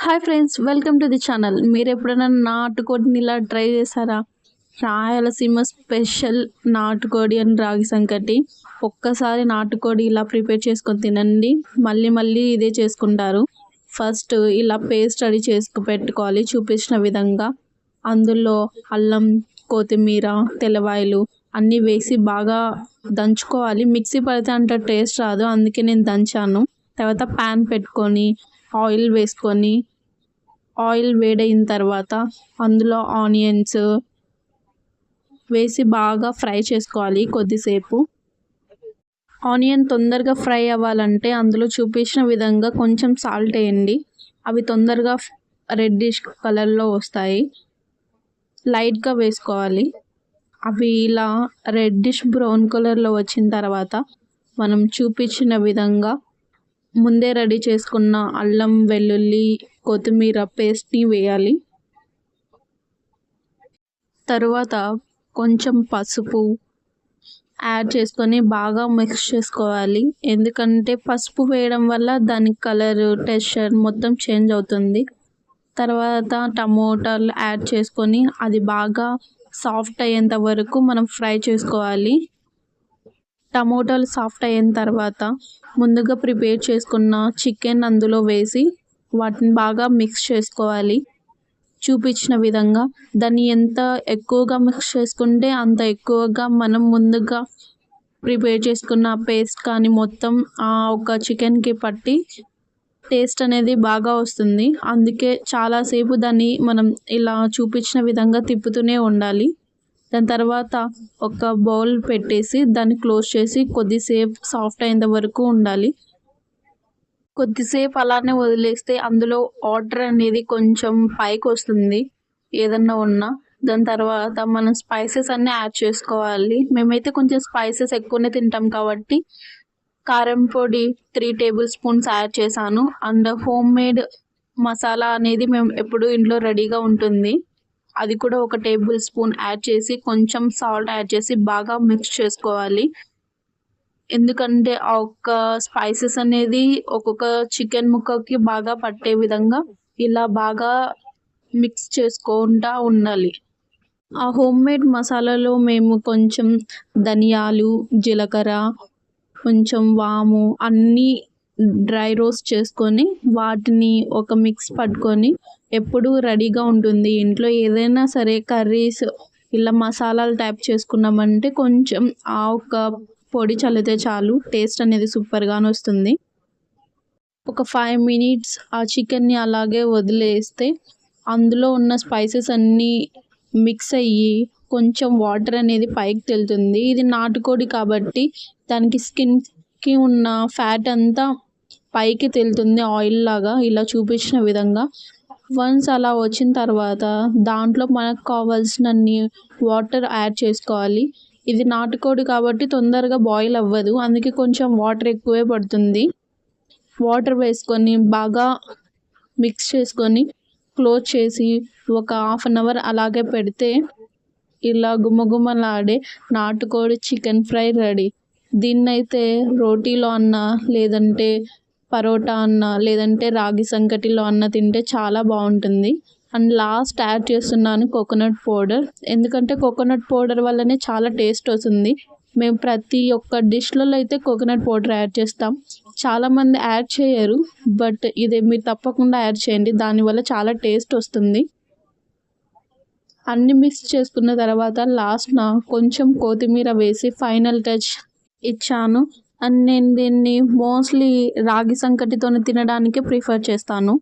Hi friends, welcome to the channel. మీరు ఎప్పుడైనా నాటుకోడిని ఇలా ట్రై చేశారా? రాయలసీమ స్పెషల్ నాటుకోడి అండ్ రాగి సంకటి. ఒక్కసారి నాటుకోడి ఇలా ప్రిపేర్ చేసుకొని తినండి, మళ్ళీ మళ్ళీ ఇదే చేసుకుంటారు. ఫస్ట్ ఇలా పేస్ట్ రెడీ చేసుకు పెట్టుకోవాలి చూపించిన విధంగా. అందులో అల్లం, కొత్తిమీర, తెల్లవాయలు అన్నీ వేసి బాగా దంచుకోవాలి. మిక్సీ పడితే అంత టేస్ట్ రాదు, అందుకే నేను దంచాను. తర్వాత ప్యాన్ పెట్టుకొని ఆయిల్ వేసుకొని, ఆయిల్ వేడైన తర్వాత అందులో ఆనియన్స్ వేసి బాగా ఫ్రై చేసుకోవాలి కొద్దిసేపు. ఆనియన్ తొందరగా ఫ్రై అవ్వాలంటే అందులో చూపించిన విధంగా కొంచెం సాల్ట్ వేయండి. అవి తొందరగా రెడ్డిష్ కలర్లో వస్తాయి. లైట్గా వేసుకోవాలి. అవి ఇలా రెడ్డిష్ బ్రౌన్ కలర్లో వచ్చిన తర్వాత మనం చూపించిన విధంగా ముందే రెడీ చేసుకున్న అల్లం, వెల్లుల్లి, కొత్తిమీర పేస్ట్ని వేయాలి. తరువాత కొంచెం పసుపు యాడ్ చేసుకొని బాగా మిక్స్ చేసుకోవాలి. ఎందుకంటే పసుపు వేయడం వల్ల దాని కలర్, టెక్స్చర్ మొత్తం చేంజ్ అవుతుంది. తర్వాత టమోటాలు యాడ్ చేసుకొని అది బాగా సాఫ్ట్ అయ్యేంత వరకు మనం ఫ్రై చేసుకోవాలి. టమోటాలు సాఫ్ట్ అయిన తర్వాత ముందుగా ప్రిపేర్ చేసుకున్న చికెన్ అందులో వేసి వాటిని బాగా మిక్స్ చేసుకోవాలి చూపించిన విధంగా. దాన్ని ఎంత ఎక్కువగా మిక్స్ చేసుకుంటే అంత ఎక్కువగా మనం ముందుగా ప్రిపేర్ చేసుకున్న పేస్ట్ కానీ మొత్తం ఒక చికెన్కి పట్టి టేస్ట్ అనేది బాగా వస్తుంది. అందుకే చాలాసేపు దాన్ని మనం ఇలా చూపించిన విధంగా తిప్పుతూనే ఉండాలి. దాని తర్వాత ఒక బౌల్ పెట్టేసి దాన్ని క్లోజ్ చేసి కొద్దిసేపు సాఫ్ట్ అయ్యేంత వరకు ఉండాలి. కొద్దిసేపు అలానే వదిలేస్తే అందులో వాటర్ అనేది కొంచెం పైకి వస్తుంది ఏదన్నా ఉన్నా. దాని తర్వాత మనం స్పైసెస్ అన్నీ యాడ్ చేసుకోవాలి. మేమైతే కొంచెం స్పైసెస్ ఎక్కువనే తింటాం కాబట్టి కారం పొడి 3 టేబుల్ స్పూన్స్ యాడ్ చేశాను. అండ్ హోమ్ మేడ్ మసాలా అనేది మేము ఎప్పుడు ఇంట్లో రెడీగా ఉంటుంది, అది కూడా 1 టేబుల్ స్పూన్ యాడ్ చేసి కొంచెం సాల్ట్ యాడ్ చేసి బాగా మిక్స్ చేసుకోవాలి. ఎందుకంటే ఆ ఒక్క స్పైసెస్ అనేది ఒక్కొక్క చికెన్ ముక్కకి బాగా పట్టే విధంగా ఇలా బాగా మిక్స్ చేసుకుంటూ ఉండాలి. ఆ హోమ్ మేడ్ మసాలాలో మేము కొంచెం ధనియాలు, జీలకర్ర, కొంచెం వాము అన్నీ డ్రై రోస్ట్ చేసుకొని వాటిని ఒక మిక్స్ పట్టుకొని ఎప్పుడు రెడీగా ఉంటుంది ఇంట్లో. ఏదైనా సరే కర్రీస్ ఇలా మసాలాలు టైప్ చేసుకున్నామంటే కొంచెం ఆ ఒక పొడి చల్లితే చాలు, టేస్ట్ అనేది సూపర్గానే వస్తుంది. ఒక 5 మినిట్స్ ఆ చికెన్ని అలాగే వదిలేస్తే అందులో ఉన్న స్పైసెస్ అన్నీ మిక్స్ అయ్యి కొంచెం వాటర్ అనేది పైకి తేలుతుంది. ఇది నాటుకోడి కాబట్టి దానికి స్కిన్కి ఉన్న ఫ్యాట్ అంతా పైకి తేలుతుంది ఆయిల్ లాగా, ఇలా చూపించిన విధంగా. వన్స్ అలా వచ్చిన తర్వాత దాంట్లో మనకు కావాల్సినన్ని వాటర్ యాడ్ చేసుకోవాలి. ఇది నాటుకోడి కాబట్టి తొందరగా బాయిల్ అవ్వదు, అందుకే కొంచెం వాటర్ ఎక్కువే పడుతుంది. వాటర్ వేసుకొని బాగా మిక్స్ చేసుకొని క్లోజ్ చేసి ఒక 1/2 అవర్ అలాగే పెడితే ఇలా గుమగుమలాడే నాటుకోడి చికెన్ ఫ్రై రెడీ. దీన్నైతే రోటీలో అన్న, లేదంటే పరోటా అన్న, లేదంటే రాగి సంకటిలో అన్న తింటే చాలా బాగుంటుంది. అండ్ లాస్ట్ యాడ్ చేస్తున్నాను కోకోనట్ పౌడర్, ఎందుకంటే కోకోనట్ పౌడర్ వల్లనే చాలా టేస్ట్ వస్తుంది. మేము ప్రతి ఒక్క డిష్లలో అయితే కోకోనట్ పౌడర్ యాడ్ చేస్తాం. చాలామంది యాడ్ చేయరు, బట్ ఇది మీరు తప్పకుండా యాడ్ చేయండి, దానివల్ల చాలా టేస్ట్ వస్తుంది. అన్నీ మిక్స్ చేసుకున్న తర్వాత లాస్ట్న కొంచెం కొత్తిమీర వేసి ఫైనల్ టచ్ ఇచ్చాను. అండ్ నేను దీన్ని మోస్ట్లీ రాగి సంకటితో తినడానికి ప్రిఫర్ చేస్తాను.